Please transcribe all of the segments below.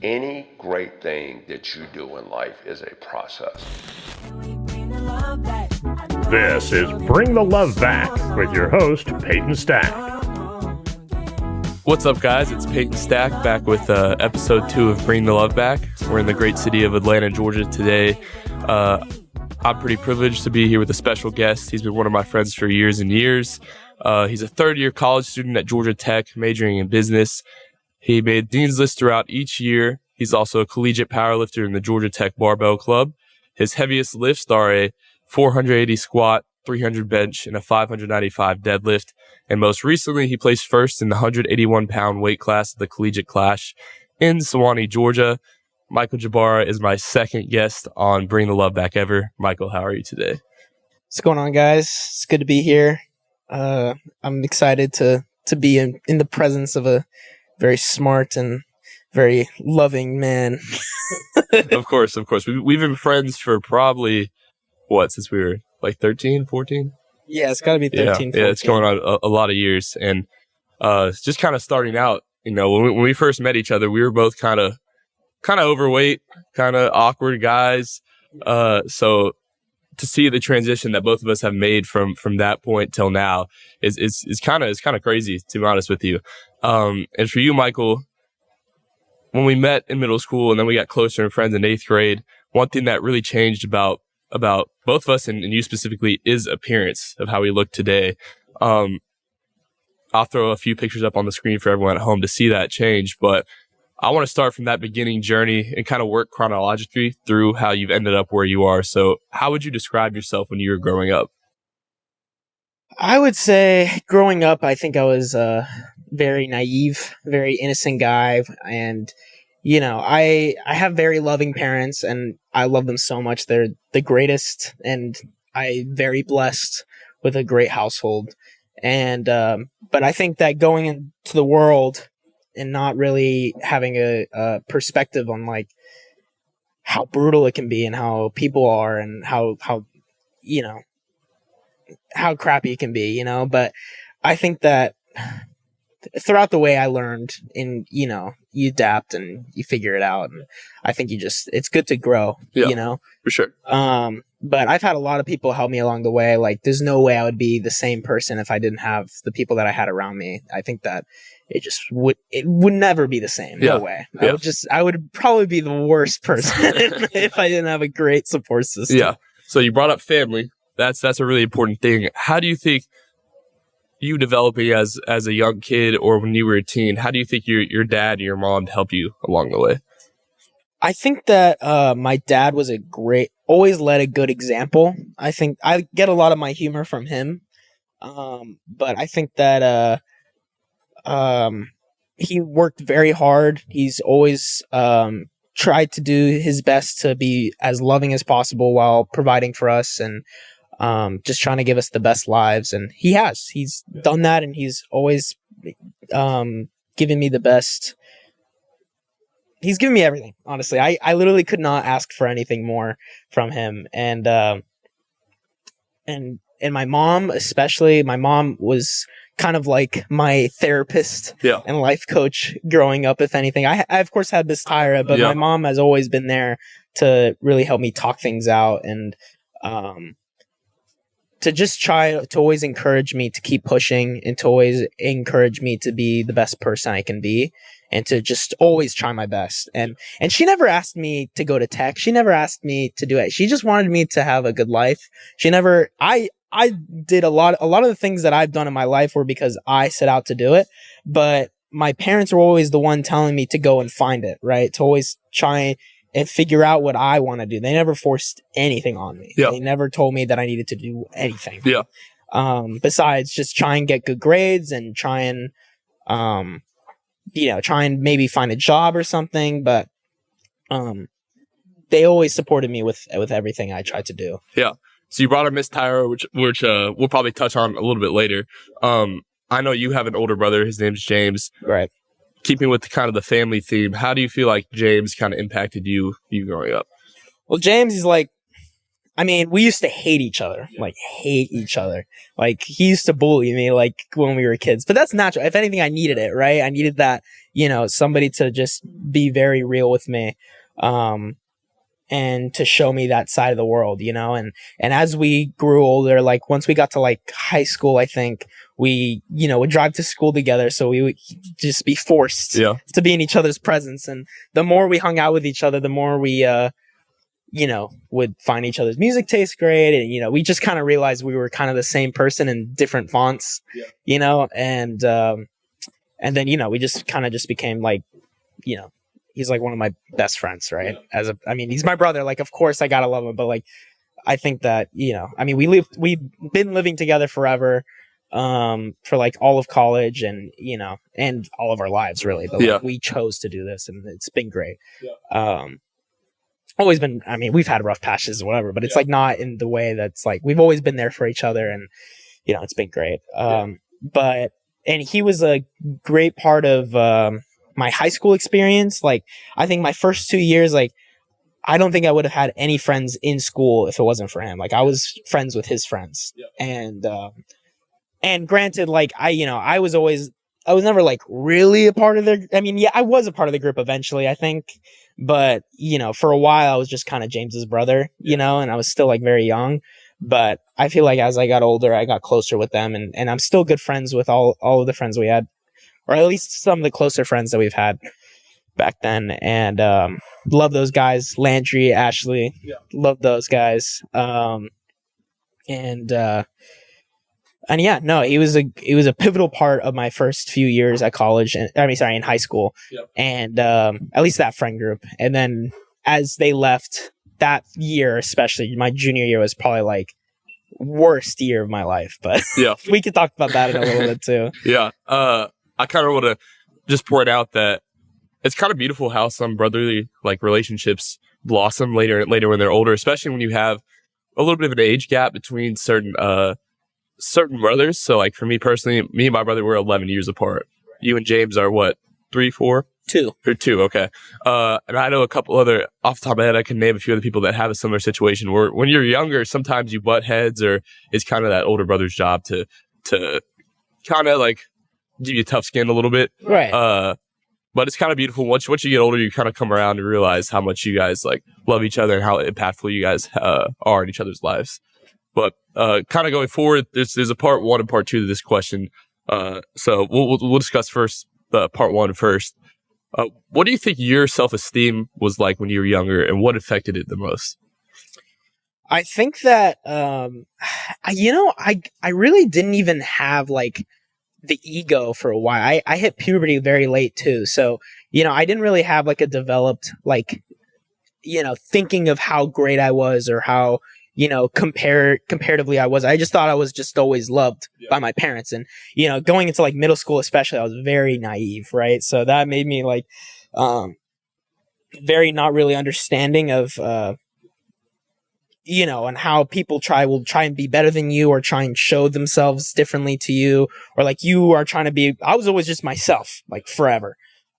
Any great thing that you do in life is a process. This is Bring the Love Back with your host, Peyton Stack. What's up, guys? It's Peyton Stack back with episode 2 of Bring the Love Back. We're in the great city of Atlanta, Georgia today. I'm pretty privileged to be here with a special guest. He's been one of my friends for years and years. He's a third-year college student at Georgia Tech, majoring in business. He made Dean's List throughout each year. He's also a collegiate powerlifter in the Georgia Tech barbell club. His heaviest lifts are a 480 squat, 300 bench, and a 595 deadlift. And most recently, he placed first in the 181-pound weight class at the Collegiate Clash in Sewanee, Georgia. Michael Gebara is my second guest on Bring the Love Back ever. Michael, how are you today? What's going on, guys? It's good to be here. I'm excited to be in the presence of a very smart and very loving man. Of course. We've been friends for probably, since we were like 13, 14? Yeah, it's got to be 13, 14. Yeah, it's going on a lot of years. And just kind of starting out, when we first met each other, we were both kind of overweight, kind of awkward guys. So to see the transition that both of us have made from that point till now is kind of crazy, to be honest with you. And for you, Michael, when we met in middle school and then we got closer and friends in 8th grade, one thing that really changed about both of us and you specifically is appearance of how we look today. I'll throw a few pictures up on the screen for everyone at home to see that change, but I want to start from that beginning journey and kind of work chronologically through how you've ended up where you are. So how would you describe yourself when you were growing up? I would say growing up, I think I was a very naive, very innocent guy. And, I have very loving parents and I love them so much. They're the greatest and I'm very blessed with a great household. And, but I think that going into the world and not really having a perspective on like how brutal it can be and how people are and how crappy it can be, but I think that throughout the way I learned and, you adapt and you figure it out. And I think it's good to grow, For sure. But I've had a lot of people help me along the way. Like there's no way I would be the same person if I didn't have the people that I had around me. I think that it would never be the same. No way. Yeah. I would probably be the worst person if I didn't have a great support system. Yeah. So you brought up family. That's a really important thing. How do you think you developing as a young kid or when you were a teen, how do you think your dad and your mom helped you along the way? I think that my dad was always led a good example. I think I get a lot of my humor from him. But I think that he worked very hard. He's always tried to do his best to be as loving as possible while providing for us and just trying to give us the best lives. And he's done that, and he's always given me the best. He's given me everything, honestly. I literally could not ask for anything more from him. And my mom, especially, my mom was kind of like my therapist and life coach growing up, if anything. I of course had Miss Tyra, but my mom has always been there to really help me talk things out and to just try to always encourage me to keep pushing and to always encourage me to be the best person I can be and to just always try my best. And she never asked me to go to tech. She never asked me to do it. She just wanted me to have a good life. I did a lot of the things that I've done in my life were because I set out to do it, but my parents were always the one telling me to go and find it, right? To always try and figure out what I want to do. They never forced anything on me. They never told me that I needed to do anything. Besides just try and get good grades and try and maybe find a job or something. But they always supported me with everything I tried to do. Yeah. So you brought up Miss Tyra, which we'll probably touch on a little bit later. I know you have an older brother. His name's James. Right. Keeping with the family theme, how do you feel like James kind of impacted you growing up? Well, James is like, I mean, we used to hate each other, like hate each other. Like he used to bully me like when we were kids, but that's natural. If anything, I needed it, right? I needed that, somebody to just be very real with me. And to show me that side of the world, and as we grew older, like once we got to like high school, I think we, would drive to school together. So we would just be forced to be in each other's presence. And the more we hung out with each other, the more we, would find each other's music taste great. And, we just kind of realized we were kind of the same person in different fonts, and then, we just kind of just became like, he's like one of my best friends, right? He's my brother. Like, of course I gotta love him, but like, I think that, we've been living together forever, for like all of college and, and all of our lives really, but like, we chose to do this and it's been great. Always been, we've had rough patches or whatever, but it's like not in the way that's like, we've always been there for each other and, it's been great. And he was a great part of, my high school experience. Like, I think my first 2 years, like, I don't think I would have had any friends in school if it wasn't for him. Like, I was friends with his friends. And granted, like, I was never like really a part of their, I was a part of the group eventually, I think. But, for a while I was just kind of James's brother, and I was still like very young. But I feel like as I got older, I got closer with them and I'm still good friends with all of the friends we had. Or at least some of the closer friends that we've had back then. And love those guys. Landry, Ashley. Love those guys. He was a pivotal part of my first few years at college. In high school. And at least that friend group. And then as they left that year, especially my junior year was probably like worst year of my life. But we could talk about that in a little bit too. I kind of want to just point out that it's kind of beautiful how some brotherly like relationships blossom later when they're older, especially when you have a little bit of an age gap between certain brothers. So like for me personally, me and my brother were 11 years apart. You and James are what, 3, 4? 2. Or 2, okay. And I know a couple other, off the top of my head, I can name a few other people that have a similar situation where when you're younger, sometimes you butt heads, or it's kind of that older brother's job to kind of like give you tough skin a little bit. Right. But it's kind of beautiful. Once you get older, you kind of come around and realize how much you guys like love each other and how impactful you guys are in each other's lives. But kind of going forward, there's a part 1 and part 2 to this question. So we'll discuss first part 1 first. What do you think your self-esteem was like when you were younger, and what affected it the most? I think that I really didn't even have like the ego for a while. I hit puberty very late too. So, I didn't really have like a developed, like, thinking of how great I was or how, comparatively I was. I just thought I was just always loved by my parents. And, going into like middle school, especially, I was very naive. Right. So that made me like, very not really understanding of, and how people will try and be better than you or try and show themselves differently to you, or like you are trying to be. I was always just myself, like forever.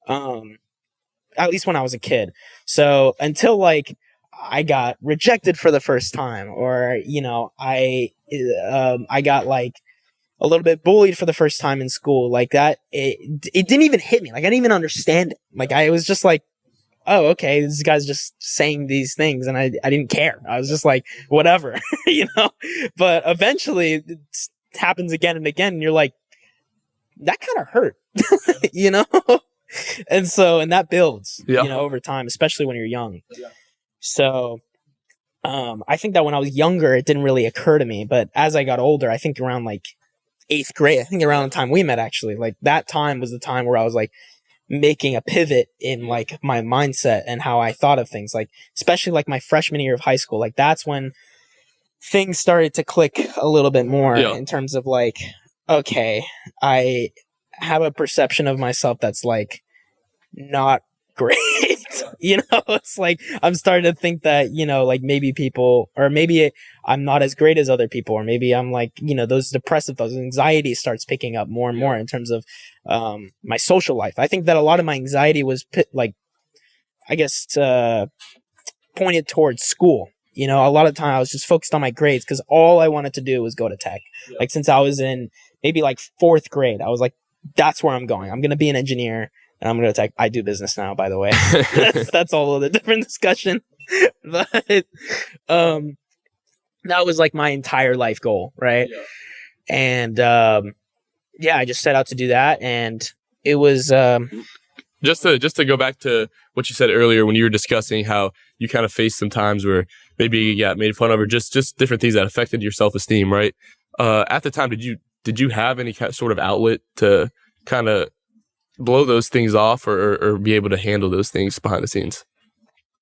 At least when I was a kid. So until like I got rejected for the first time, or, I got like a little bit bullied for the first time in school, like that, it didn't even hit me. Like I didn't even understand it. Like I was just like, oh, okay, this guy's just saying these things, and I didn't care. I was just like, whatever, But eventually it happens again and again, and you're like, that kind of hurt, And that builds, over time, especially when you're young. So I think that when I was younger, it didn't really occur to me. But as I got older, I think around like 8th grade, I think around the time we met, actually, like that time was the time where I was like making a pivot in like my mindset and how I thought of things, like especially like my freshman year of high school. Like that's when things started to click a little bit more in terms of like, okay, I have a perception of myself that's like not great. It's like I'm starting to think that, like maybe people, or maybe I'm not as great as other people, or maybe I'm like, those anxiety starts picking up more and more in terms of my social life. I think that a lot of my anxiety was pointed towards school, You know, a lot of the time I was just focused on my grades because all I wanted to do was go to tech. Like since I was in maybe like 4th grade, I was like, that's where I'm going. I'm going to be an engineer and I'm going to tech. I do business now, by the way. That's all of the different discussion. But that was like my entire life goal, right? Yeah. And I just set out to do that, and it was just to go back to what you said earlier when you were discussing how you kind of faced some times where maybe you got made fun of or just different things that affected your self-esteem, right? At the time, did you have any sort of outlet to kind of blow those things off or be able to handle those things behind the scenes?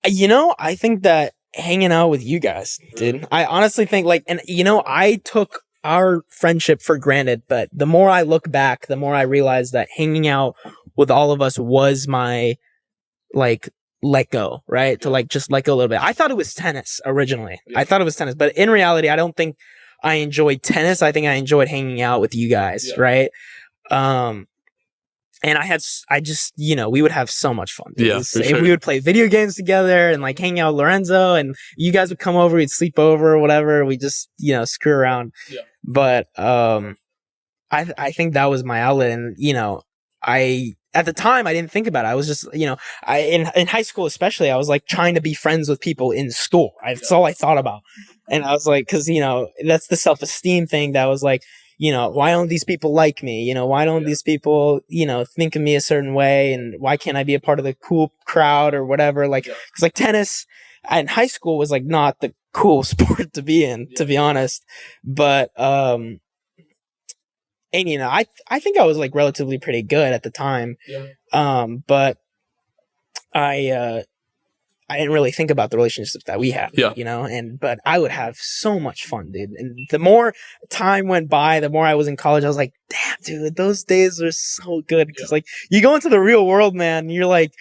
You know, I think that hanging out with you guys, dude. I honestly think like, and you know, I took our friendship for granted, but the more I look back, the more I realize that hanging out with all of us was my like let go, right? To like just let go a little bit. I thought it was tennis originally. I thought it was tennis, but in reality, I don't think I enjoyed tennis. I think I enjoyed hanging out with you guys, right? And you know, we would have so much fun. Dude. We would play video games together and like hang out with Lorenzo, and you guys would come over, we'd sleep over or whatever. We just, you know, screw around. Yeah. But I think that was my outlet. And, you know, at the time I didn't think about it. I was just, you know, in high school especially, I was like trying to be friends with people in school. That's all I thought about. And I was like, cause you know, that's the self-esteem thing that was like, you know, why don't these people like me? You know, why don't these people, you know, think of me a certain way? And why can't I be a part of the cool crowd or whatever? Like, cause like tennis in high school was like not the cool sport to be in, to be honest. But, and you know, I think I was like relatively pretty good at the time. But I didn't really think about the relationships that we had, you know, but I would have so much fun, dude. And the more time went by, the more I was in college, I was like, damn, dude, those days were so good. Cause like you go into the real world, man, and you're like,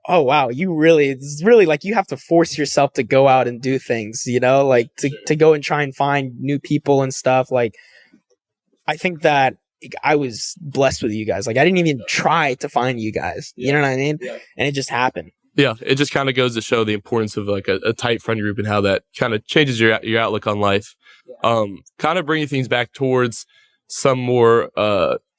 oh wow, it's really like you have to force yourself to go out and do things, you know, like to go and try and find new people and stuff. Like, I think that I was blessed with you guys. Like I didn't even try to find you guys, you know what I mean? And it just happened. Yeah, it just kind of goes to show the importance of like a tight friend group and how that kind of changes your outlook on life. Kind of bringing things back towards some more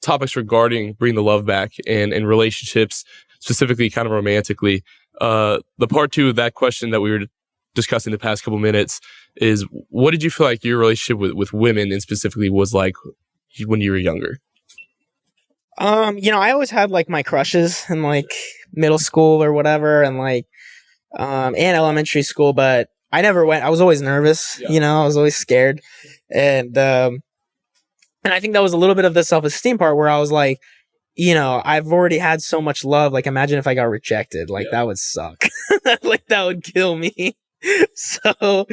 topics regarding bringing the love back and relationships, specifically kind of romantically. The part 2 of that question that we were discussing the past couple minutes is, what did you feel like your relationship with women and specifically was like when you were younger? You know, I always had like my crushes in like middle school or whatever, and like and elementary school, but I never went. I was always nervous, you know, I was always scared. And I think that was a little bit of the self-esteem part where I was like, you know, I've already had so much love. Like, imagine if I got rejected, like that would suck. Like that would kill me. So,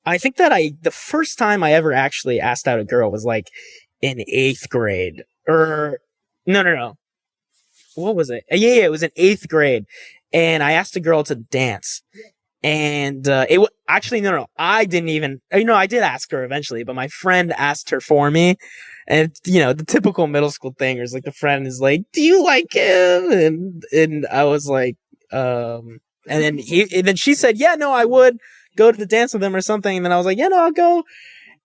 I think that the first time I ever actually asked out a girl was like in 8th grade, or no. What was it? Yeah, it was in 8th grade. And I asked a girl to dance. And actually, no. I didn't even, you know, I did ask her eventually, but my friend asked her for me. And, you know, the typical middle school thing is like the friend is like, do you like him? And I was like, and then she said, yeah, no, I would go to the dance with him or something. And then I was like, yeah, no, I'll go.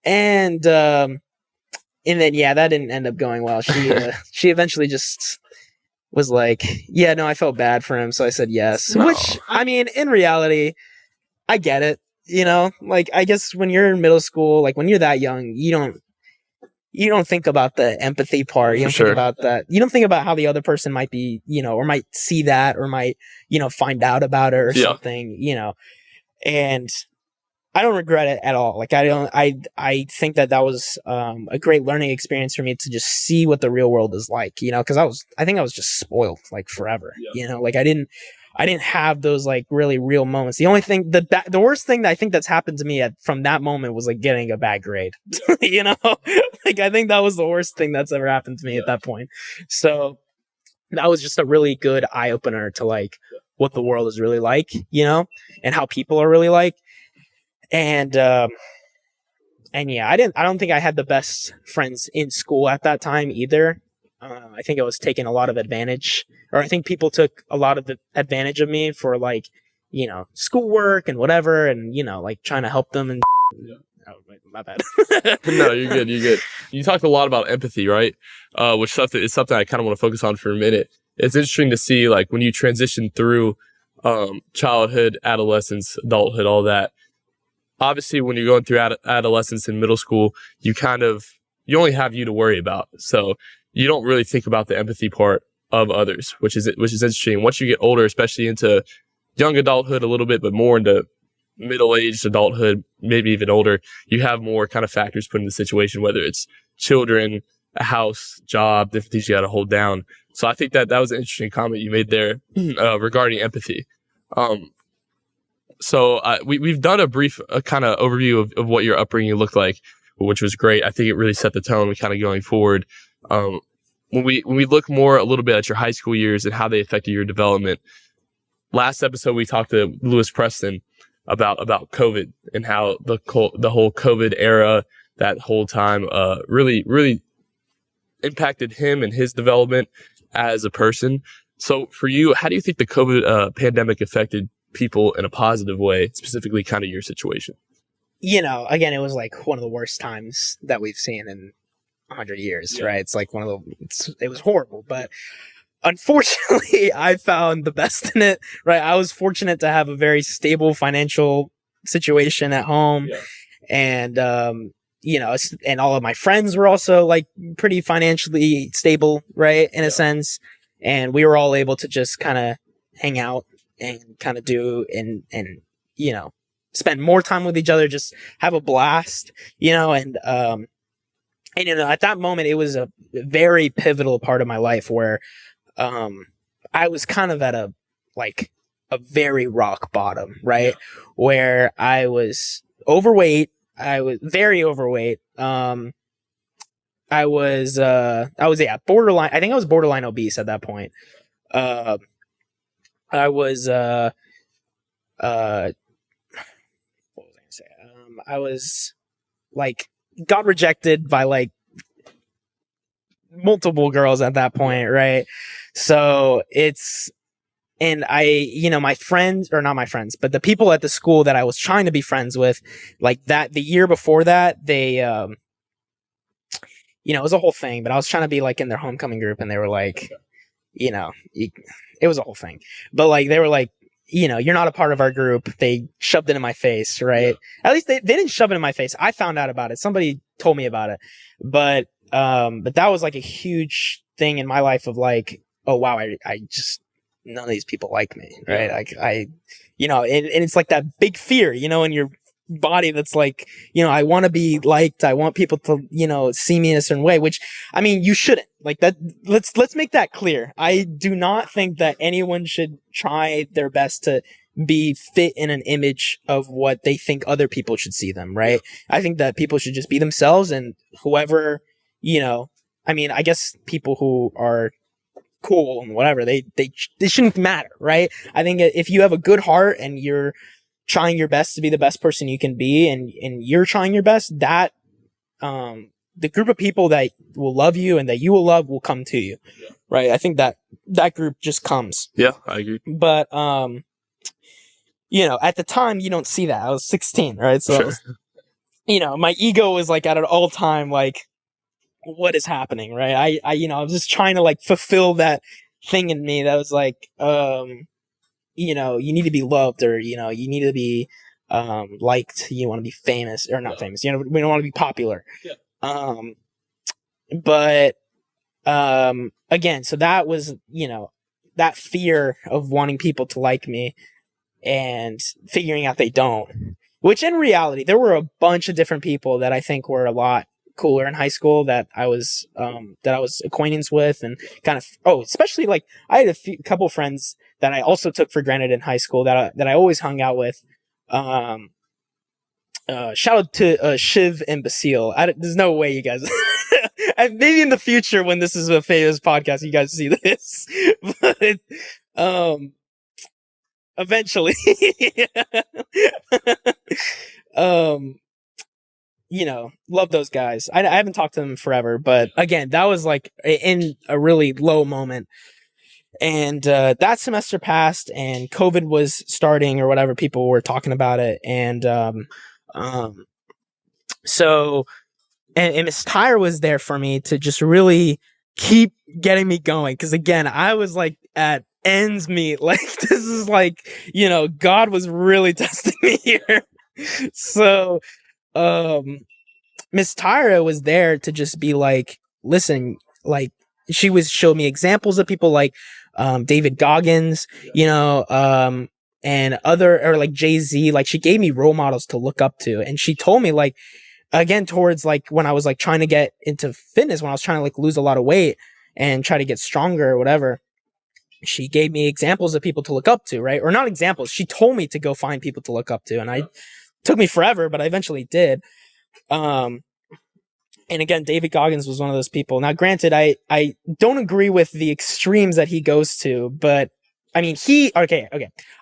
And then, yeah, that didn't end up going well. She eventually just was like, yeah, no, I felt bad for him. So I said yes, which, I mean, in reality, I get it. You know, like, I guess when you're in middle school, like when you're that young, you don't think about the empathy part. You don't think about that. You don't think about how the other person might be, you know, or might see that or might, you know, find out about it or something, you know, and I don't regret it at all. Like I think that was a great learning experience for me to just see what the real world is like, you know, because I think I was just spoiled like forever, you know, like I didn't have those like really real moments. The only thing the worst thing that I think that's happened to me from that moment was like getting a bad grade, you know, like I think that was the worst thing that's ever happened to me at that point. So that was just a really good eye opener to like what the world is really like, you know, and how people are really like. And yeah, I don't think I had the best friends in school at that time either. I think I was taking a lot of advantage, or I think people took a lot of the advantage of me for like, schoolwork and whatever, and like trying to help them and. Oh, wait, my bad. No, you're good. You're good. You talked a lot about empathy, right? Which is something I kind of want to focus on for a minute. It's interesting to see, like, when you transition through childhood, adolescence, adulthood, all that. Obviously, when you're going through adolescence and middle school, you only have you to worry about. So you don't really think about the empathy part of others, which is interesting. Once you get older, especially into young adulthood a little bit, but more into middle-aged adulthood, maybe even older, you have more kind of factors put in the situation, whether it's children, a house, job, different things you got to hold down. So I think that was an interesting comment you made there regarding empathy. So we've done a brief kind of overview of what your upbringing looked like, which was great. I think it really set the tone kind of going forward. When we look a little bit at your high school years and how they affected your development, last episode we talked to Lewis Preston about COVID and how the whole COVID era, that whole time, really impacted him and his development as a person. So for you, how do you think the COVID pandemic affected people in a positive way, specifically kind of your situation? Again, it was like one of the worst times that we've seen in 100 years, right? It's like it was horrible, but unfortunately, I found the best in it, right? I was fortunate to have a very stable financial situation at home. Yeah. And, and all of my friends were also like pretty financially stable, right? In a sense. And we were all able to just kind of hang out and kind of do and spend more time with each other, just have a blast, and at that moment, it was a very pivotal part of my life where I was kind of at a very rock bottom, right? Yeah. Where I was overweight. I was very overweight. I was borderline. I think I was borderline obese at that point. I was what was I gonna say? I was got rejected by multiple girls at that point, right? So and my friends, or not my friends, but the people at the school that I was trying to be friends with, the year before that, they, it was a whole thing, but I was trying to be in their homecoming group, and they were it was a whole thing, but they were you're not a part of our group. They shoved it in my face, right? Yeah. At least they didn't shove it in my face. I found out about it. Somebody told me about it, but that was a huge thing in my life of oh wow, I just, none of these people like me, right? And it's that big fear, in your body that's I want to be liked. I want people to, see me in a certain way, which, you shouldn't that. Let's make that clear. I do not think that anyone should try their best to be fit in an image of what they think other people should see them, right? I think that people should just be themselves, and whoever, I guess people who are cool and whatever, they shouldn't matter, right? I think if you have a good heart and you're trying your best to be the best person you can be, and you're trying your best, that the group of people that will love you and that you will love will come to you, right? I think that group just comes. Yeah, I agree. But at the time you don't see that. I was 16, right? So sure. My ego was at an all time what is happening, right? I was just trying to fulfill that thing in me that was you need to be loved, or you need to be liked. You want to be famous, or not famous. We don't want to be popular. Yeah. But again, so that was that fear of wanting people to like me and figuring out they don't. Which in reality, there were a bunch of different people that I think were a lot cooler in high school that I was acquaintance with, and kind of especially I had a couple friends that I also took for granted in high school that I always hung out with. Shout out to Shiv and Basile. There's no way you guys maybe in the future when this is a famous podcast you guys see this, but eventually love those guys. I haven't talked to them forever, but again, that was in a really low moment. And that semester passed, and COVID was starting or whatever. People were talking about it. And so Miss Tyra was there for me to just really keep getting me going. Because again, I was like at ends meet. Like, this is like, God was really testing me here. So Miss Tyra was there to just be like, listen, like, showed me examples of people like David Goggins, and other, or like Jay-Z. Like, she gave me role models to look up to. And she told me, like, again, towards like when I was like trying to get into fitness, when I was trying to like lose a lot of weight and try to get stronger or whatever, she gave me examples of people to look up to, right? Or not examples. She told me to go find people to look up to. And took me forever, but I eventually did. And again, David Goggins was one of those people. Now, granted, I don't agree with the extremes that he goes to, but I mean, okay.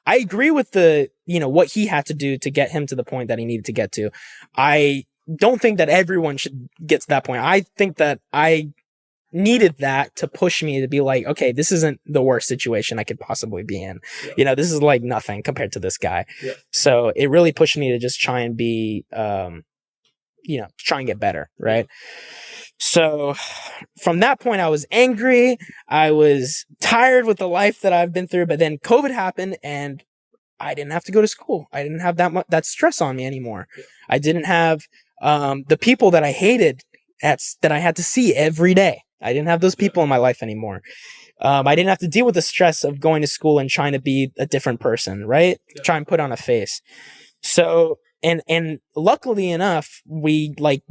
I agree with what he had to do to get him to the point that he needed to get to. I don't think that everyone should get to that point. I think that I needed that to push me to be like, okay, this isn't the worst situation I could possibly be in. Yeah. This is like nothing compared to this guy. Yeah. So it really pushed me to just try and be, try and get better. Right. So from that point, I was angry. I was tired with the life that I've been through, but then COVID happened and I didn't have to go to school. I didn't have that stress on me anymore. Yeah. I didn't have, the people that I hated that I had to see every day. I didn't have those people in my life anymore. I didn't have to deal with the stress of going to school and trying to be a different person, right? Yeah. Try and put on a face. So, and luckily enough, we had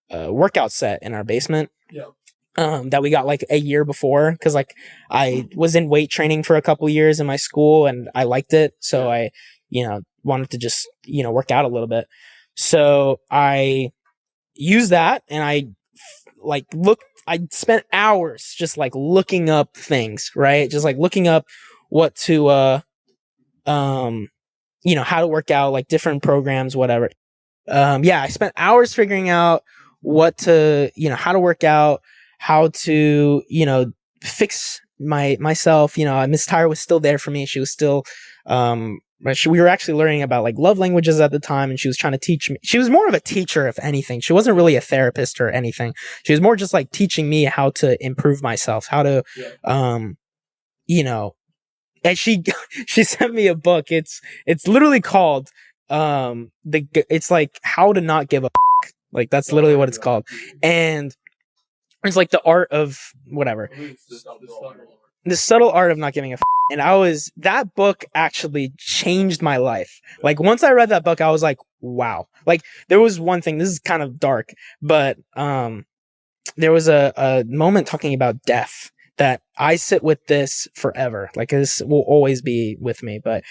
a workout set in our basement. Yeah. That we got like a year before. Cause like I was in weight training for a couple years in my school and I liked it. So I, wanted to just, work out a little bit. So I used that and I spent hours just like looking up things, right? Just like looking up what to, how to work out, like different programs, whatever. I spent hours figuring out what to, how to work out, how to, fix myself. Miss Tyra was still there for me. She was still, we were actually learning about like love languages at the time, and she was trying to teach me. She was more of a teacher, if anything. She wasn't really a therapist or anything. She was more just like teaching me how to improve myself, how to, and she sent me a book. It's literally called, it's like How to Not Give a F**k. Like that's literally what it's called. And it's like the art of whatever. The subtle art of not giving a f**k. And that book actually changed my life. Like once I read that book, I was like, wow. Like there was one thing, this is kind of dark, but, there was a moment talking about death that I sit with this forever. Like this will always be with me, but,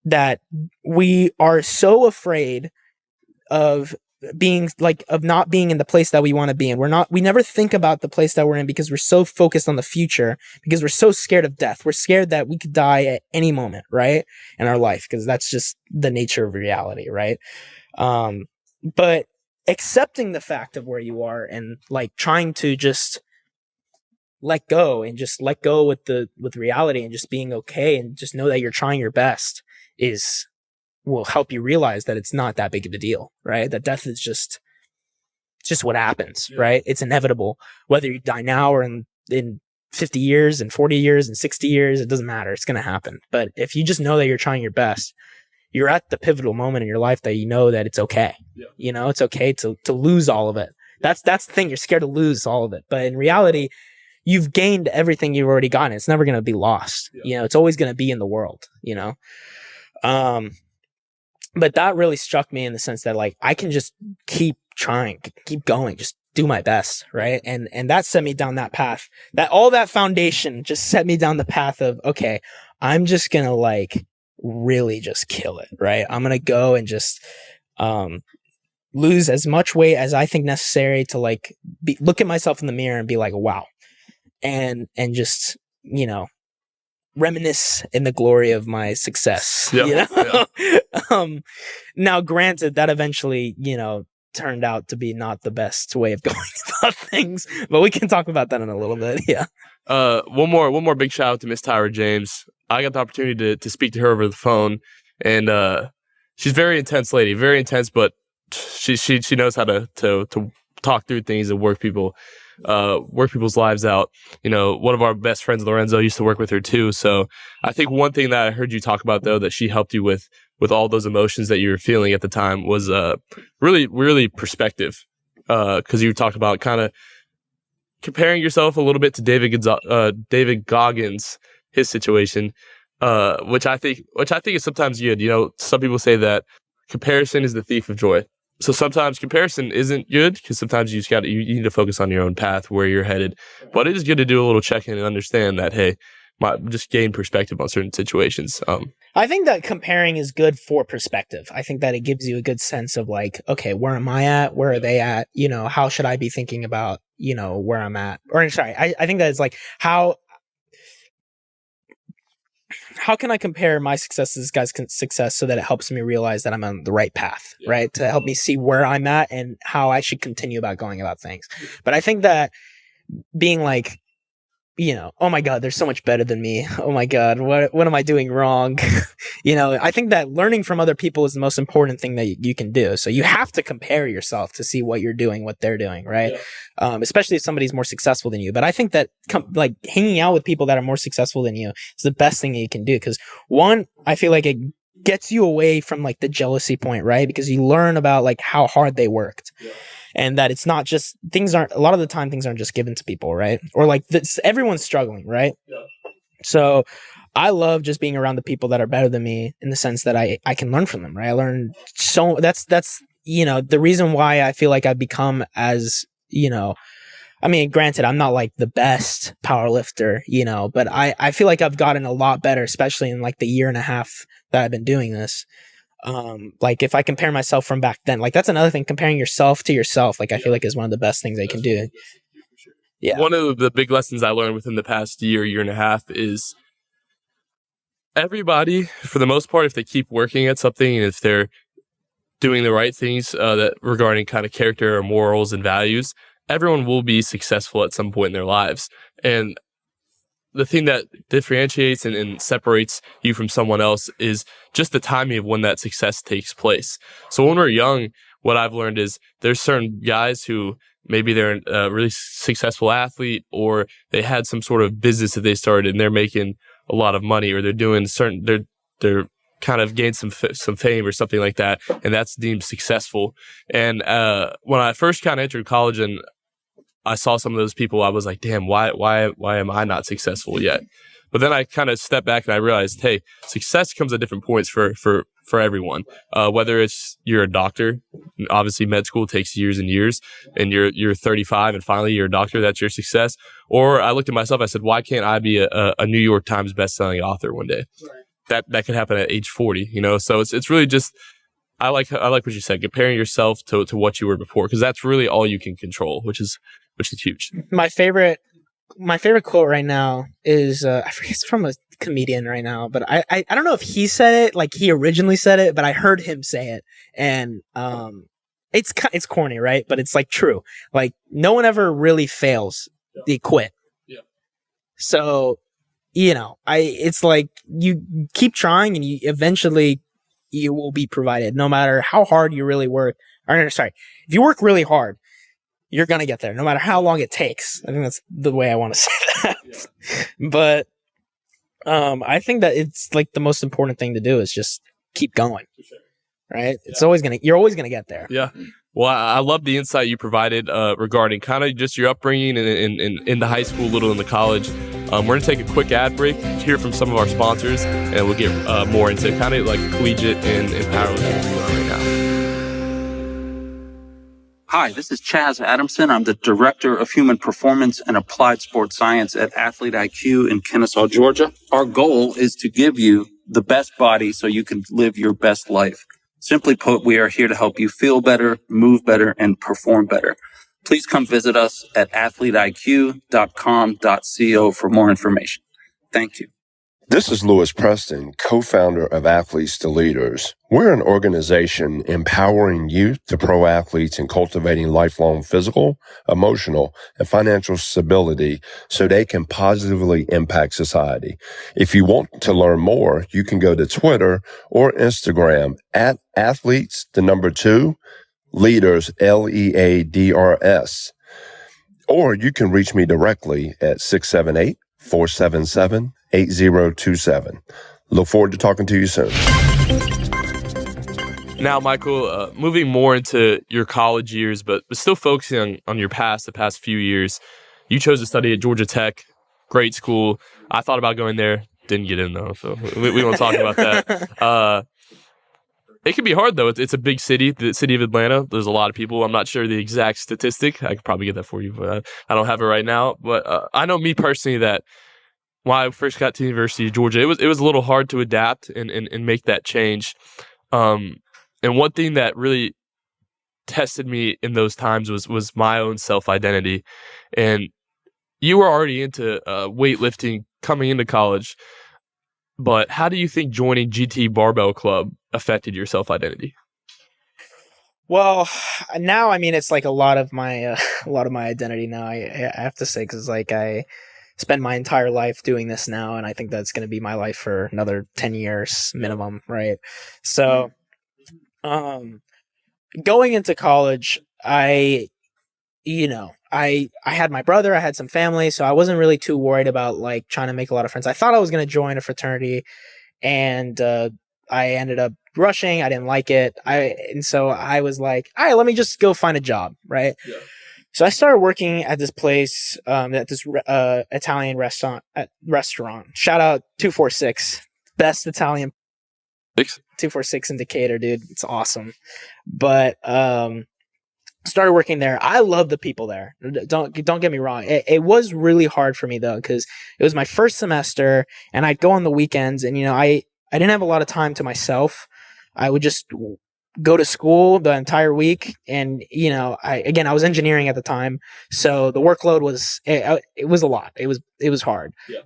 that we are so afraid of not being in the place that we want to be in. We never think about the place that we're in because we're so focused on the future, because we're so scared of death. We're scared that we could die at any moment, right? In our life, because that's just the nature of reality, right? But accepting the fact of where you are and like trying to just let go with reality and just being okay and just know that you're trying your best will help you realize that it's not that big of a deal, right? That death is just what happens, right? It's inevitable. Whether you die now or in 50 years and 40 years and 60 years, it doesn't matter. It's going to happen. But if you just know that you're trying your best, you're at the pivotal moment in your life that you know that it's okay. Yeah. It's okay to lose all of it. That's the thing. You're scared to lose all of it. But in reality, you've gained everything you've already gotten. It's never going to be lost. Yeah. It's always going to be in the world, But that really struck me in the sense that like I can just keep trying, keep going, just do my best, right? And that set me down that path. That all that foundation just set me down the path of, okay, I'm just gonna like really just kill it, right? I'm gonna go and just lose as much weight as I think necessary to like look at myself in the mirror and be like, wow, and just reminisce in the glory of my success. Yeah. Now granted that eventually, turned out to be not the best way of going about things, but we can talk about that in a little bit. Yeah. One more big shout out to Miss Tyra James. I got the opportunity to speak to her over the phone, and she's a very intense lady, very intense, but she knows how to talk through things and work people's lives out. You know, one of our best friends, Lorenzo, used to work with her too. So I think one thing that I heard you talk about, though, that she helped you with all those emotions that you were feeling at the time was really perspective. Because you talked about kind of comparing yourself a little bit to David Goggins, his situation, which I think is sometimes good. You know, some people say that comparison is the thief of joy. So sometimes comparison isn't good because sometimes you need to focus on your own path, where you're headed. But it is good to do a little check-in and understand that, hey, just gain perspective on certain situations. I think that comparing is good for perspective. I think that it gives you a good sense of like, okay, where am I at? Where are they at? You know, how should I be thinking about, you know, where I'm at? Or sorry, I think that it's like, how can I compare my success to this guy's success so that it helps me realize that I'm on the right path, right? To help me see where I'm at and how I should continue about going about things. But I think that being like, you know, oh my God, they're so much better than me. Oh my God, what am I doing wrong? You know, I think that learning from other people is the most important thing that you can do. So you have to compare yourself to see what you're doing, what they're doing, right? Yeah. Especially if somebody's more successful than you. But I think that like hanging out with people that are more successful than you is the best thing that you can do. Because one, I feel like it gets you away from like the jealousy point, right? Because you learn about like how hard they worked. Yeah. And that it's not just a lot of the time things aren't just given to people, right? Or like everyone's struggling, right? Yeah. So I love just being around the people that are better than me in the sense that I can learn from them, right? I learn that's, you know, the reason why I feel like I've become as, you know, I mean, granted, I'm not like the best power lifter, you know, but I feel like I've gotten a lot better, especially in like the year and a half that I've been doing this. Like if I compare myself from back then, like that's another thing, comparing yourself to yourself, like I feel like is one of the best things they can do. Yeah. One of the big lessons I learned within the past year and a half is everybody, for the most part, if they keep working at something and if they're doing the right things that regarding kind of character or morals and values, everyone will be successful at some point in their lives. And the thing that differentiates and separates you from someone else is just the timing of when that success takes place. So when we're young, what I've learned is there's certain guys who maybe they're a really successful athlete, or they had some sort of business that they started and they're making a lot of money, or they're doing they're kind of gained some fame or something like that, and that's deemed successful. And when I first kind of entered college and I saw some of those people, I was like, damn, why am I not successful yet? But then I kind of stepped back and I realized, hey, success comes at different points for everyone. Whether it's you're a doctor, obviously med school takes years and years, and you're 35 and finally you're a doctor, that's your success. Or I looked at myself, I said, why can't I be a New York Times bestselling author one day? Right. That could happen at age 40, you know? So it's really just, I like what you said, comparing yourself to what you were before, because that's really all you can control, which is huge. My favorite quote right now is I forget, it's from a comedian right now, but I don't know if he said it, like he originally said it, but I heard him say it, and it's corny, right? But it's like true. Like no one ever really fails; they quit. Yeah. So, you know, it's like you keep trying, and you eventually you will be provided, no matter how hard you really work. Or sorry, if you work really hard, you're going to get there, no matter how long it takes. I think that's the way I want to say that. Yeah. But I think that it's like the most important thing to do is just keep going. Sure. Right? Yeah. You're always going to get there. Yeah. Well, I love the insight you provided regarding kind of just your upbringing in the high school, little in the college. We're going to take a quick ad break, hear from some of our sponsors, and we'll get more into kind of like collegiate and powerlifting right now. Hi, this is Chaz Adamson. I'm the Director of Human Performance and Applied Sports Science at Athlete IQ in Kennesaw, Georgia. Our goal is to give you the best body so you can live your best life. Simply put, we are here to help you feel better, move better, and perform better. Please come visit us at athleteiq.com.co for more information. Thank you. This is Lewis Preston, co-founder of Athletes to Leaders. We're an organization empowering youth to pro athletes and cultivating lifelong physical, emotional, and financial stability so they can positively impact society. If you want to learn more, you can go to Twitter or Instagram at athletes, 2, leaders, LEADRS. Or you can reach me directly at 678-477-8027. Look forward to talking to you soon. Now, Michael, moving more into your college years, but still focusing on your the past few years, you chose to study at Georgia Tech. Great school. I thought about going there. Didn't get in, though, so we won't talk about that. It can be hard, though. It's a big city, the city of Atlanta. There's a lot of people. I'm not sure the exact statistic. I could probably get that for you, but I don't have it right now. But I know me personally that when I first got to the University of Georgia, it was a little hard to adapt and make that change. And one thing that really tested me in those times was my own self-identity. And you were already into weightlifting coming into college. But how do you think joining GT Barbell Club affected your self-identity? Well, now, I mean, it's like a lot of my identity now, I have to say, because like I spend my entire life doing this now, and I think that's going to be my life for another 10 years minimum, right? So going into college, I had my brother, I had some family, so I wasn't really too worried about like trying to make a lot of friends. I thought I was going to join a fraternity, and I ended up rushing. I didn't like it. And so I was like, all right, let me just go find a job, right? Yeah. So I started working at this place, at this Italian restaurant. Shout out 246, best Italian. 246 in Decatur, dude. It's awesome. But started working there. I love the people there. Don't get me wrong. It was really hard for me though, because it was my first semester, and I'd go on the weekends, and I didn't have a lot of time to myself. I would just go to school the entire week, and I was engineering at the time, so the workload was it was a lot. It was hard. Yeah.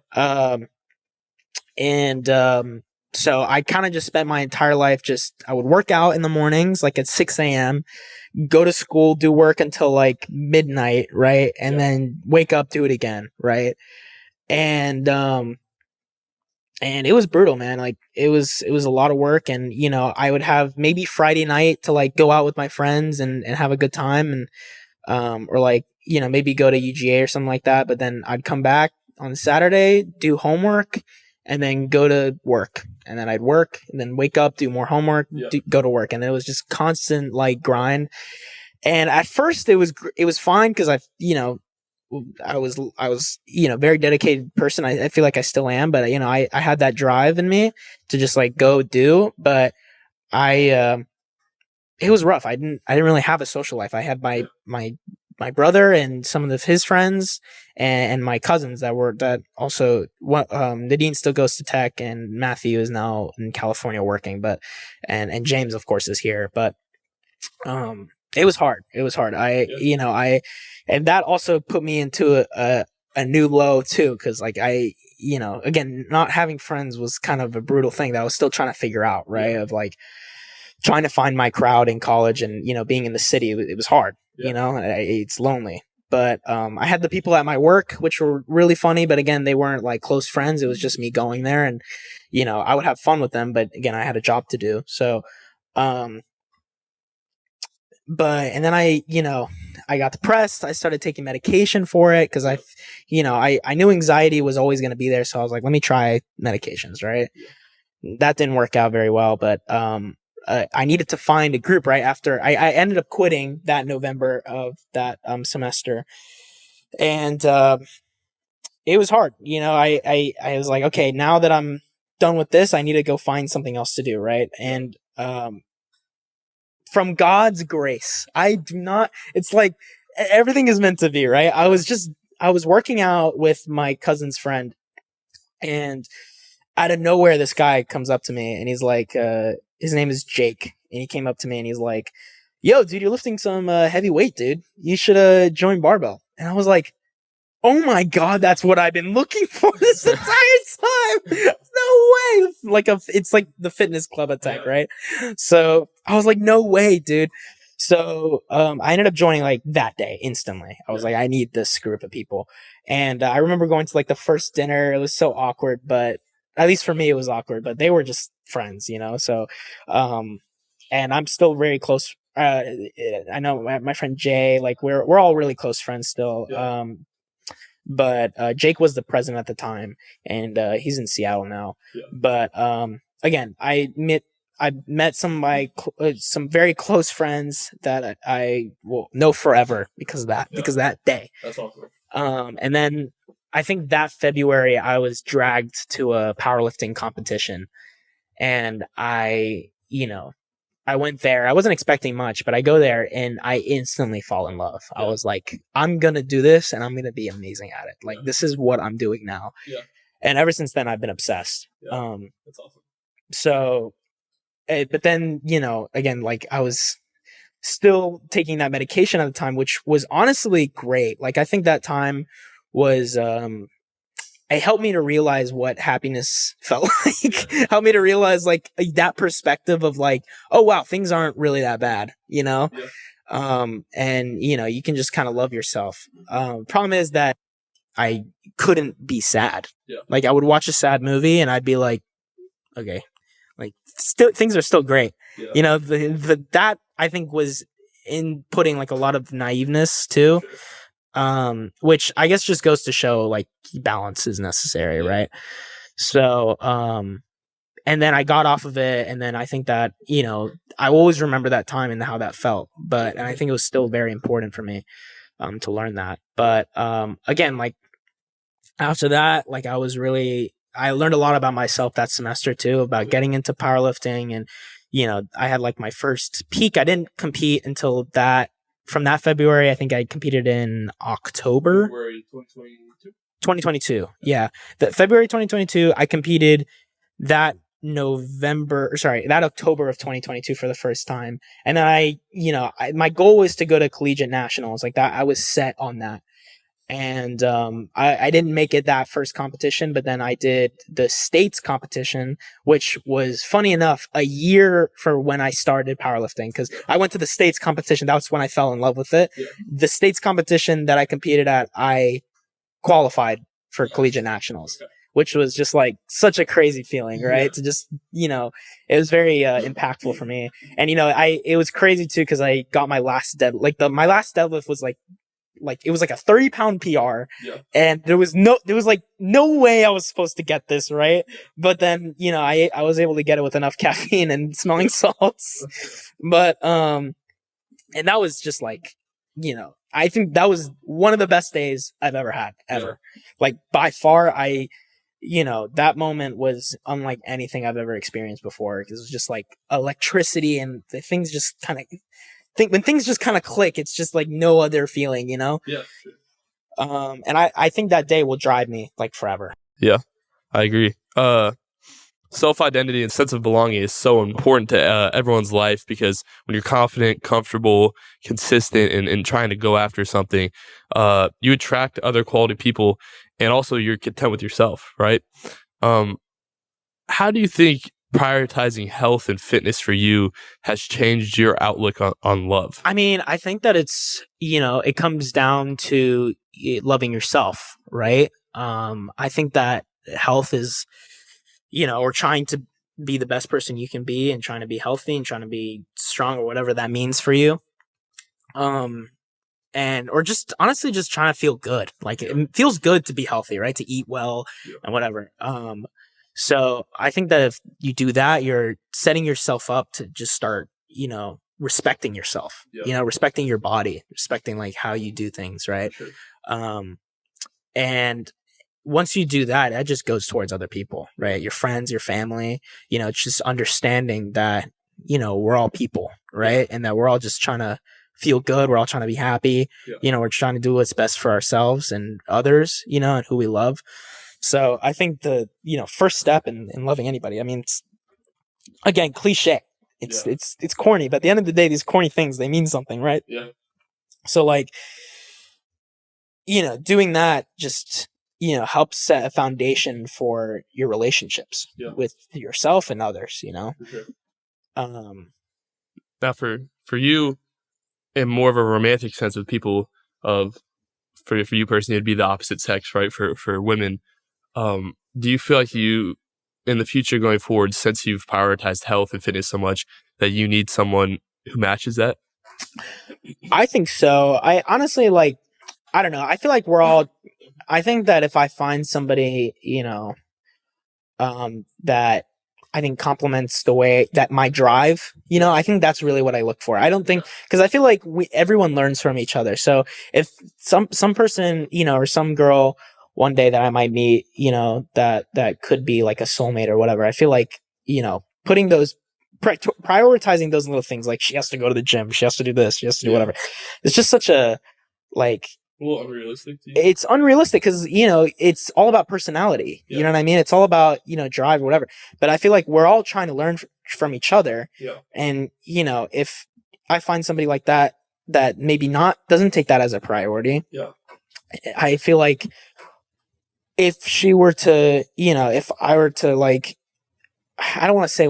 So I kind of just spent my entire life I would work out in the mornings, like at 6 a.m., go to school, do work until like midnight, right? And then wake up, do it again, right? And it was brutal, man. Like it was a lot of work, and I would have maybe Friday night to like go out with my friends and have a good time, and or like maybe go to UGA or something like that. But then I'd come back on Saturday, do homework, and then go to work, and then I'd work, and then wake up, do more homework, go to work, and it was just constant like grind. And at first it was fine because I was very dedicated person. I feel like I still am, but I had that drive in me to just like go do. But it was rough. I didn't really have a social life. I had my brother and some of his friends and my cousins that also Nadine still goes to Tech, and Matthew is now in California working, but and James of course is here, but it was hard. And that also put me into a new low too, because like again, not having friends was kind of a brutal thing that I was still trying to figure out, right? Of like trying to find my crowd in college, and being in the city, it was hard. It's lonely. But I had the people at my work, which were really funny, but again, they weren't like close friends. It was just me going there, and I would have fun with them, but again, I had a job to do. So and then I got depressed. I started taking medication for it because I knew anxiety was always going to be there. So I was like, let me try medications, right? That didn't work out very well, but I needed to find a group right after I ended up quitting that November of that semester. And it was hard. I was like, okay, now that I'm done with this, I need to go find something else to do, right? And from God's grace, it's like everything is meant to be, right? I was working out with my cousin's friend, and out of nowhere, this guy comes up to me, and he's like, his name is Jake, and he came up to me and he's like, yo, dude, you're lifting some heavy weight, dude. You should join barbell. And I was like, oh my God, that's what I've been looking for this entire time. No way. It's like the fitness club attack, right? So I was like, no way, dude. So I ended up joining like that day instantly. I was like, I need this group of people. And I remember going to like the first dinner. It was so awkward, but at least for me, it was awkward, but they were just friends, you know? So, and I'm still very close. I know my friend Jay, like we're all really close friends still. Yeah. But Jake was the president at the time, and he's in Seattle now. Yeah. But again, I met some of my some very close friends that I will know forever because of that day. That's awesome. And then I think that February I was dragged to a powerlifting competition, and I went there. I wasn't expecting much, but I go there and I instantly fall in love. Yeah. I was like, I'm going to do this and I'm going to be amazing at it. Like, this is what I'm doing now. Yeah. And ever since then, I've been obsessed. Yeah. That's awesome. So, but then, again, like I was still taking that medication at the time, which was honestly great. Like, I think that time was, it helped me to realize what happiness felt like. Helped me to realize like that perspective of like, oh wow, things aren't really that bad, Yeah. And you can just kind of love yourself. Problem is that I couldn't be sad. Yeah. Like I would watch a sad movie and I'd be like, okay, like still things are still great. Yeah. That I think was inputting like a lot of naiveness too. Sure. Which I guess just goes to show like balance is necessary, right? So, and then I got off of it, and then I think that I always remember that time and how that felt. And I think it was still very important for me, to learn that. But again, like after that, like I learned a lot about myself that semester too, about getting into powerlifting, and I had like my first peak. I didn't compete until that. From that February, I think I competed in October. February 2022? 2022, yeah. February 2022, I competed that October of 2022 for the first time. And then my goal was to go to Collegiate Nationals. Like that, I was set on that. And I didn't make it that first competition, but then I did the states competition, which was funny enough a year for when I started powerlifting, because I went to the states competition. That was when I fell in love with it. Yeah. The states competition that I competed at, I qualified for Collegiate Nationals, which was just like such a crazy feeling, right? Yeah. To just, it was very impactful for me. And, it was crazy too, because I got my last my last deadlift was like it was like a 30-pound PR, and there was no way I was supposed to get this, right? But then, I was able to get it with enough caffeine and smelling salts. But, and that was just like, I think that was one of the best days I've ever had, ever. Yeah. Like by far, that moment was unlike anything I've ever experienced before. It was just like electricity, and the things just when things just kind of click, it's just like no other feeling, Yeah. Sure. And I think that day will drive me like forever. Yeah, I agree. Self-identity and sense of belonging is so important to everyone's life, because when you're confident, comfortable, consistent, and trying to go after something, you attract other quality people, and also you're content with yourself, right? How do you think prioritizing health and fitness for you has changed your outlook on love? I mean, I think that it's, it comes down to loving yourself, right? I think that health is, or trying to be the best person you can be, and trying to be healthy and trying to be strong, or whatever that means for you. Or just honestly just trying to feel good. Like it feels good to be healthy, right? To eat well and whatever. So I think that if you do that, you're setting yourself up to just start, respecting yourself, respecting your body, respecting like how you do things. Right. Sure. And once you do that, that just goes towards other people, right? Your friends, your family, it's just understanding that, we're all people, right? And that we're all just trying to feel good. We're all trying to be happy. Yeah. We're trying to do what's best for ourselves and others, and who we love. So I think the, first step in loving anybody, I mean, it's, again, cliche. It's corny, but at the end of the day, these corny things, they mean something, right? Yeah. So like, doing that just, helps set a foundation for your relationships with yourself and others, Okay. Now for you, in more of a romantic sense with people for you personally, it'd be the opposite sex, right? For women, do you feel like you, in the future going forward, since you've prioritized health and fitness so much, that you need someone who matches that? I think so. I honestly, I don't know. I feel like I think that if I find somebody, that I think complements the way that my drive, I think that's really what I look for. I don't think, because I feel like everyone learns from each other. So if some person, or some girl one day that I might meet, that could be like a soulmate or whatever, I feel like, putting those, prioritizing those little things, like she has to go to the gym, she has to do this, she has to do whatever. It's just such a, well, unrealistic. It's unrealistic because, it's all about personality. You know what I mean? It's all about, drive or whatever. But I feel like we're all trying to learn from each other. Yeah. And, if I find somebody like that maybe doesn't take that as a priority. Yeah. I feel like if she were to, if I were to I don't want to say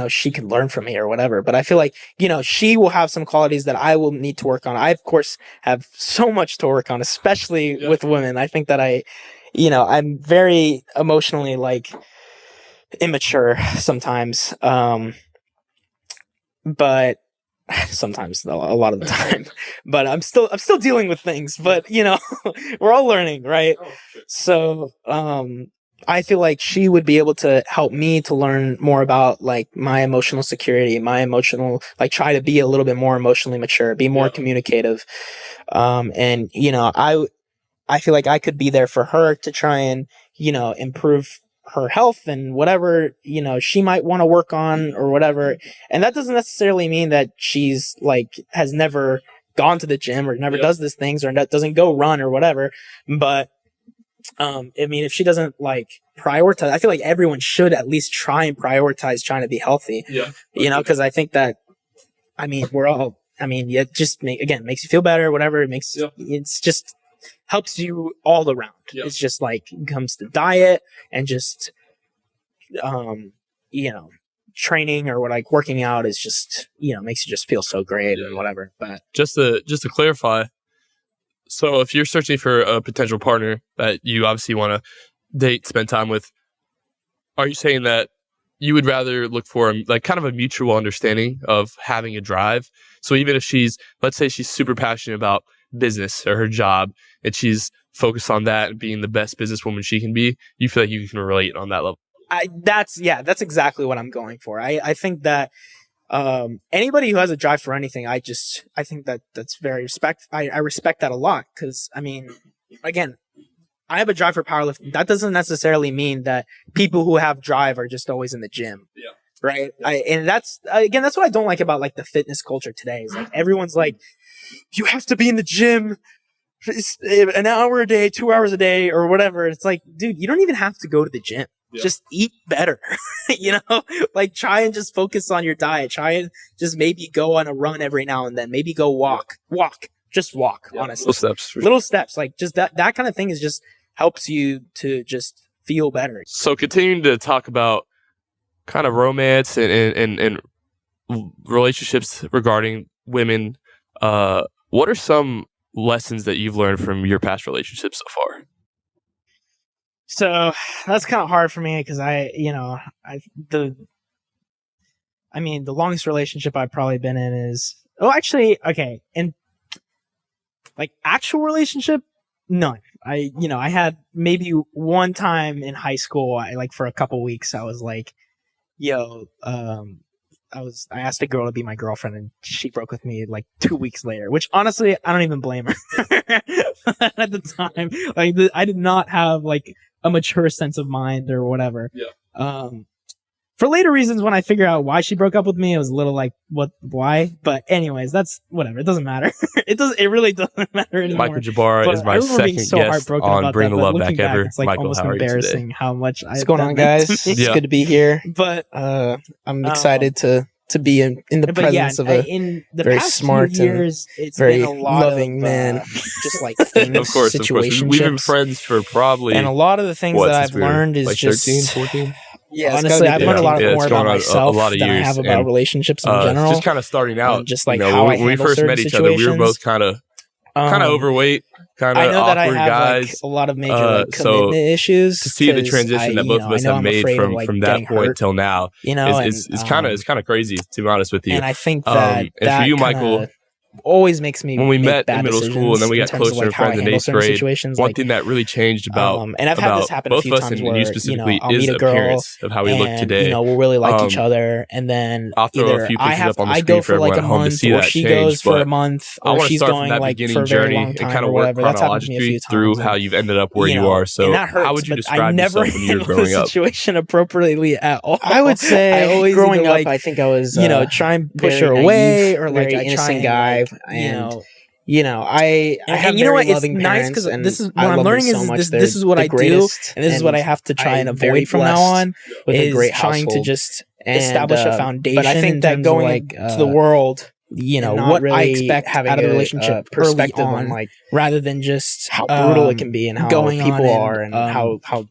she can learn from me or whatever, but I feel like, she will have some qualities that I will need to work on. I, of course, have so much to work on, especially with women. I think that I'm very emotionally immature sometimes. But sometimes, a lot of the time, but I'm still dealing with things, but we're all learning, right? Oh, sure. So, I feel like she would be able to help me to learn more about my emotional security, my emotional, try to be a little bit more emotionally mature, be more communicative. And, I feel like I could be there for her to try and, improve her health and whatever, she might want to work on or whatever. And that doesn't necessarily mean that she's has never gone to the gym or never does these things or doesn't go run or whatever. But I mean, if she doesn't prioritize, I feel like everyone should at least try and prioritize trying to be healthy. Yeah. Because I think that, we're all, it just makes you feel better, whatever. It's just helps you all around. Yeah. It's just comes to diet and just, training or working out is just, makes you just feel so great and whatever. But just to clarify, so if you're searching for a potential partner that you obviously want to date, spend time with, are you saying that you would rather look for kind of a mutual understanding of having a drive? So even if let's say she's super passionate about business or her job and she's focused on that and being the best businesswoman she can be, you feel like you can relate on that level? That's exactly what I'm going for. I think that anybody who has a drive for anything, I think that's very I respect that a lot because again, I have a drive for powerlifting. That doesn't necessarily mean that people who have drive are just always in the gym. Yeah. Right. And that's what I don't like about the fitness culture today is everyone's you have to be in the gym an hour a day, 2 hours a day or whatever. It's dude, you don't even have to go to the gym. Yeah. Just eat better, try and just focus on your diet. Try and just maybe go on a run every now and then. Maybe go walk, just walk, honestly. Little steps. Just that kind of thing is just helps you to just feel better. So continuing to talk about kind of romance and relationships regarding women, what are some lessons that you've learned from your past relationships so far? So that's kind of hard for me because the longest relationship I've probably been in is, okay. And actual relationship, none. I had maybe one time in high school, for a couple weeks, I was I asked a girl to be my girlfriend and she broke with me 2 weeks later, which honestly, I don't even blame her. At the time, I did not have a mature sense of mind or whatever. Yeah. For later reasons, when I figure out why she broke up with me, it was a little why? But anyways, that's whatever. It doesn't matter. It really doesn't matter anymore. Michael Gebara is my second guest on Bring the Love Back Ever. It's Michael, almost how embarrassing are you how much What's going on, guys? It's good to be here. But I'm excited to to be in the presence of a in the very past smart few years, it's very been a lot loving of, man. just like things, Of course. We've been friends for probably and a lot of the things that I've learned is like just 13, 14. Yeah, honestly, I've learned a lot more about going on myself a lot of than I years, have about and, relationships in general. Just kind of starting out, just like you know, how I when we handle first certain met each other, we were both situations. kind of overweight, kind I of know that I awkward have guys. like a lot of major like So commitment issues. to see the 'cause transition that both of us have made from that point till now, is kind of crazy, to be honest with you. And I think that and for you, Michael, always makes me when we make met bad in middle school and then we got decisions closer in and terms of, like, how I friends in handle 8th certain grade, situations, one like, thing that really changed about and I've had this happen a both few of us times and where, you specifically I'll meet is a girl appearance of how we look today. we'll really like each other, and then I'll throw a either few pictures up on the I screen go for for like everyone a at home to month, see or that she change, goes for but a month, I or want to she's start from going that like beginning for a very journey long and time kind or of work whatever. That's happened to me a few chronologically through times. how you've ended up where you are. So and that hurts, how would you but describe I never yourself when you were handled the growing up? situation appropriately at all. I would say I always growing either, up, like, I think I was try and push very her away, naive, or like very I try innocent and guy, like, I have and you know very what? It's loving nice parents, because and this is what I I'm love learning them so is much. this. They're This is what the I do, greatest, and this is what I have to try and I'm very avoid from now blessed on. with a Is great trying to household. just And, establish a foundation. But I think in that terms of, going like, to the world, and not what I really expect having out of the a relationship perspective early on on, like rather than just how brutal it can be and how going people on are and how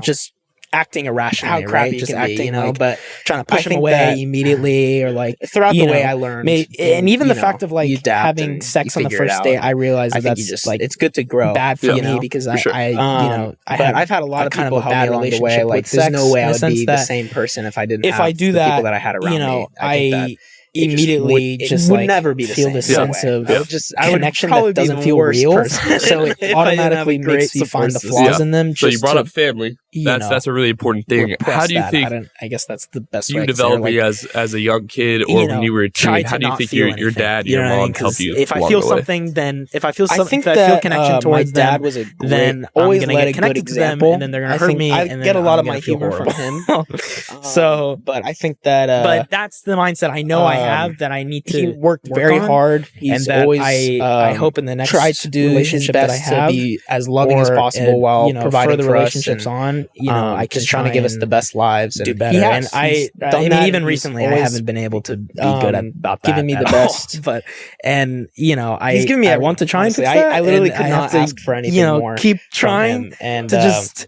just acting irrationally, how crappy right? it Just can be, acting like but trying to push them think away that, immediately, or like throughout the way know, I learned, and even the fact of like you adapt having and sex you on the figure it first out. date, I realized I that think you that's just like it's good to grow. bad for me because for sure. I've had a lot of kind people of a help bad me along the way. relationship Like with there's sex, no way in I the would sense be the that same person if I didn't if have I do the that, people that I had around me. I think that immediately it just would like never be the feel same. this No sense way. of I would connection probably that be doesn't the feel worst real, person so it if I didn't have a automatically great makes me find the support flaws system. in them. So you just brought to, up family. That's a really important thing. repress How do you that. think I guess that's the best way you I can say it, developed like, as a young kid, or when you were a try teen? to How do you not think feel your anything, dad, you your know what I mom mean? 'Cause helped you? if I along feel the way? something, then if I feel I something, think if I feel that connection towards my dad them, was a great, then always I'm gonna led get a good connected to them, example, and then they're gonna I hurt think me. I and get then a lot I'm of gonna my feel humor from horrible. him. So, but I think that but that's the mindset I know I have, that I need to. he worked work very on, hard. and He's that always I hope in the next tried to do his relationship that I best have, to be as loving as possible while providing further for us relationships and, on. I can just trying to give us the best lives do and better. he And has. I He's done mean, that, even and he's recently, I always, haven't been able to be good about that. giving me at the all. best. But he's giving me I want to try and honestly, fix that. I literally and could I not have to, ask for anything more. keep from trying him. And to just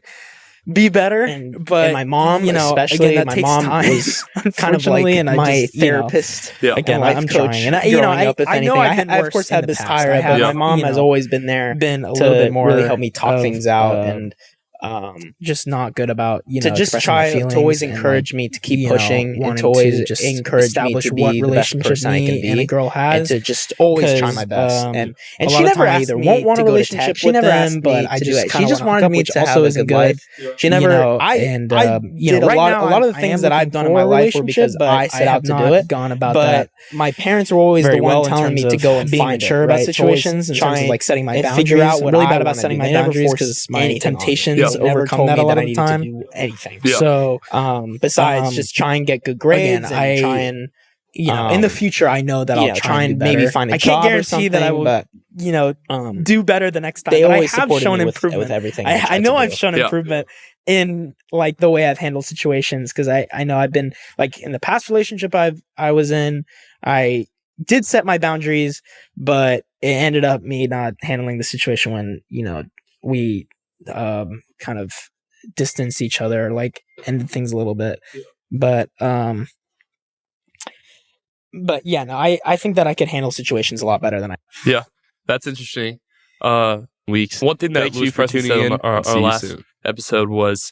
be better. but And my mom, especially, again, that my takes mom time. was kind of like and I my just, therapist. Again, life I'm coach trying, and growing up, if I know anything. I've been I of course had this past. Tyra, but my mom has always been there, been a to little bit more really help me talk of, things out and just not good about to just try to always encourage me to keep pushing and to always just encourage me to be the best person I can be, and a girl has, and to just always try my best. And she never asked me won't want to a go to relationship tech. She with never them, asked me but I to do just it. She kinda just wanna wanted hook me up, to which have also a isn't good good. life. She never. I did a right lot. now, A lot of the I things am that I've looking done for in my a life were because relationship, but I set I out have to not do it. gone about But that my parents were always very the one well in telling me terms to of go and being find mature it, about right? situations in To terms always of like setting my and boundaries. figure out I'm what really I bad about wanna setting do. my They never boundaries forced because my anything on me. temptations They never overcome told that me a lot that I of the needed to time. do anything. Yeah. So Besides just try and get good grades again, and try and in the future, I know that I'll try and do maybe better. find a I can't job or guarantee that I something, will, but do better the next time. they But I always have supported shown me improvement with everything. I know I've shown Yeah. improvement in like the way I've handled situations, because I know I've been like in the past relationship I was in, I did set my boundaries, but it ended up me not handling the situation when we kind of distance each other, like ended things a little bit. But yeah, no, I think that I could handle situations a lot better than I. Yeah, that's interesting. Weeks. One thing that Thank was you for pressing tuning in. our See you last soon. episode was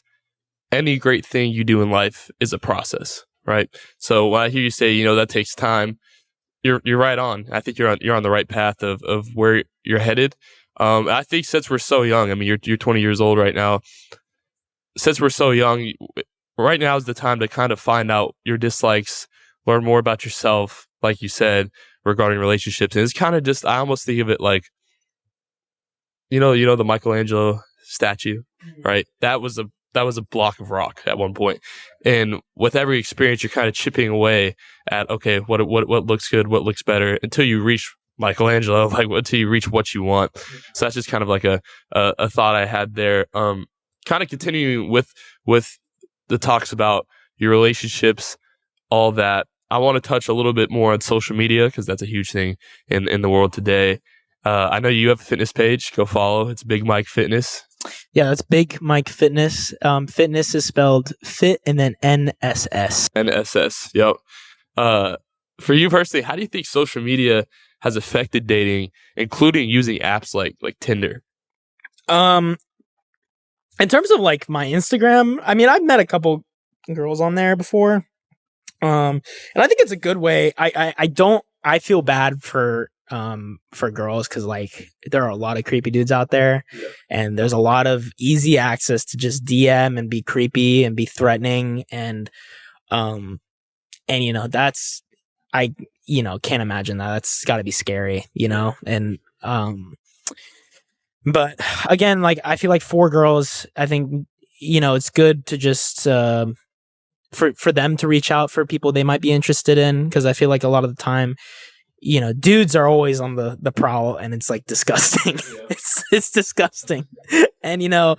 any great thing you do in life is a process, right? So when I hear you say, that takes time, you're right on. I think you're on the right path of where you're headed. I think since we're so young, I mean, you're 20 years old right now. Since we're so young, right now is the time to kind of find out your dislikes, learn more about yourself, like you said, regarding relationships. And it's kind of just, I almost think of it like, the Michelangelo statue, right? That was a block of rock at one point. And with every experience, you're kind of chipping away at, okay, what looks good, what looks better, until you reach Michelangelo, until you reach what you want. So that's just kind of like a thought I had there. Kind of continuing with the talks about your relationships, all that. I want to touch a little bit more on social media because that's a huge thing in the world today. I know you have a fitness page. Go follow. It's Big Mike Fitness. Yeah, that's Big Mike Fitness. Fitness is spelled fit and then NSS. NSS. Yep. For you personally, how do you think social media has affected dating, including using apps like Tinder? In terms of like my Instagram, I mean, I've met a couple girls on there before. And I think it's a good way. I feel bad for girls because like there are a lot of creepy dudes out there, and there's a lot of easy access to just DM and be creepy and be threatening, and that's can't imagine that. That's got to be scary, and but again, like I feel like for girls, I think it's good to just for them to reach out for people they might be interested in, because I feel like a lot of the time, dudes are always on the prowl, and it's like disgusting. Yeah. It's disgusting. And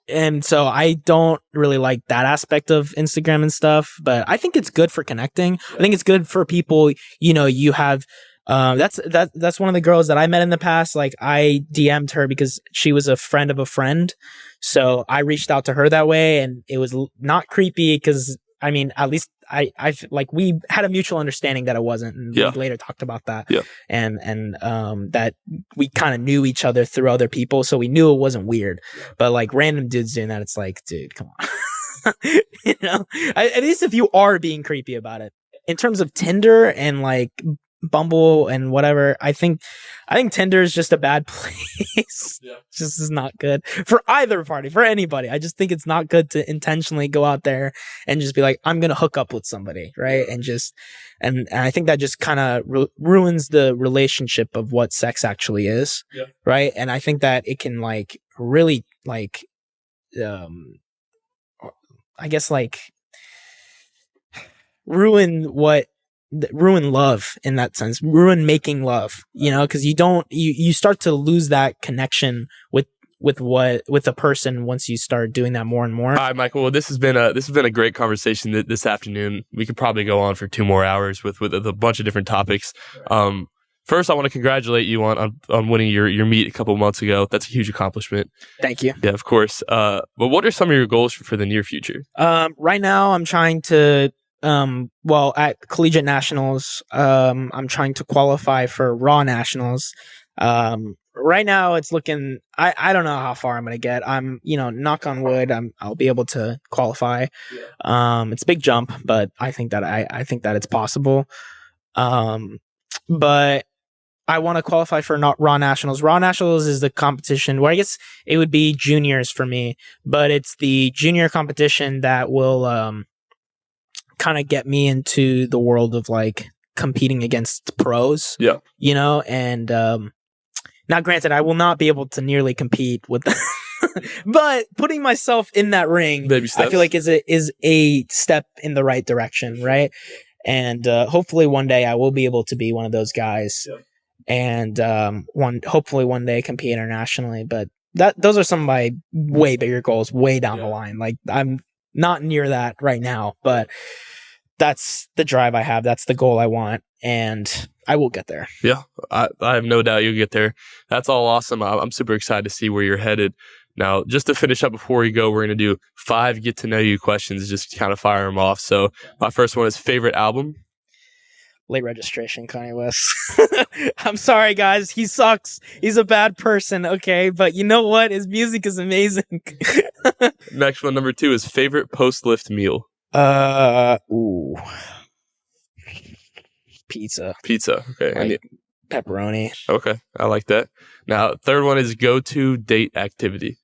and so I don't really like that aspect of Instagram and stuff, but I think it's good for connecting. Yeah. I think it's good for people, you have that's one of the girls that I met in the past. Like I DM'd her because she was a friend of a friend. So I reached out to her that way, and it was not creepy because I mean, at least I like we had a mutual understanding that it wasn't, and we later talked about that. Yeah. And that we kind of knew each other through other people, so we knew it wasn't weird. Yeah. But like random dudes doing that, it's like, dude, come on. At least if you are being creepy about it. In terms of Tinder and like Bumble and whatever, I think Tinder is just a bad place. Yeah. Just is not good for either party, for anybody. I just think it's not good to intentionally go out there and just be like, I'm gonna hook up with somebody, right? And I think that just kind of ruins the relationship of what sex actually is, right? And I think that it can like really like I guess like ruin love in that sense, ruin making love, because you start to lose that connection with a person once you start doing that more and more. All right, Michael. Well, this has been a great conversation this afternoon. We could probably go on for 2 more hours with a bunch of different topics. First, I want to congratulate you on winning your meet a couple of months ago. That's a huge accomplishment. Thank you. Yeah, of course. But what are some of your goals for the near future? Right now, I'm trying to at Collegiate Nationals, I'm trying to qualify for Raw Nationals. Right now it's looking, I don't know how far I'm going to get. I'm, knock on wood, I'll be able to qualify. Yeah. It's a big jump, but I think that I think that it's possible. But I want to qualify for Raw Nationals. Raw Nationals is the competition where I guess it would be juniors for me, but it's the junior competition that will, kind of get me into the world of like competing against pros. Yeah. And now granted, I will not be able to nearly compete with them, but putting myself in that ring, I feel like is a step in the right direction, right? And hopefully one day I will be able to be one of those guys, and hopefully one day compete internationally. But those are some of my way bigger goals, way down the line. Like I'm not near that right now, but that's the drive I have. That's the goal I want, and I will get there. Yeah, I have no doubt you'll get there. That's all awesome. I'm super excited to see where you're headed. Now, just to finish up before we go, we're going to do 5 get to know you questions, just kind of fire them off. So my first one is favorite album. Late Registration, Kanye West. I'm sorry, guys. He sucks. He's a bad person, okay? But you know what? His music is amazing. Next one, number 2, is favorite post-lift meal. Pizza. Okay. Like pepperoni. Okay. I like that. Now, third one is go-to date activity.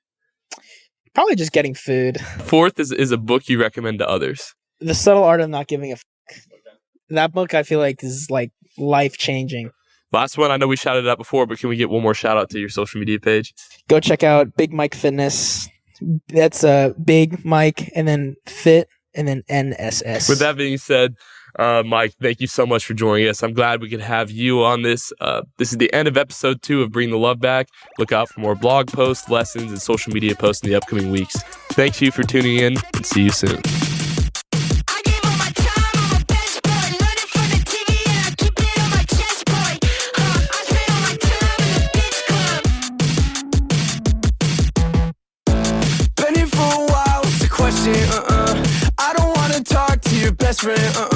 Probably just getting food. Fourth is a book you recommend to others. The Subtle Art of Not Giving a F***. That book I feel like is like life-changing. Last one, I know we shouted it out before, but can we get one more shout out to your social media page? Go check out Big Mike Fitness. That's Big Mike and then Fit and then NSS. With that being said, Mike, thank you so much for joining us. I'm glad we could have you on this. This is the end of episode 2 of Bring the Love Back. Look out for more blog posts, lessons, and social media posts in the upcoming weeks. Thanks you for tuning in, and see you soon. different.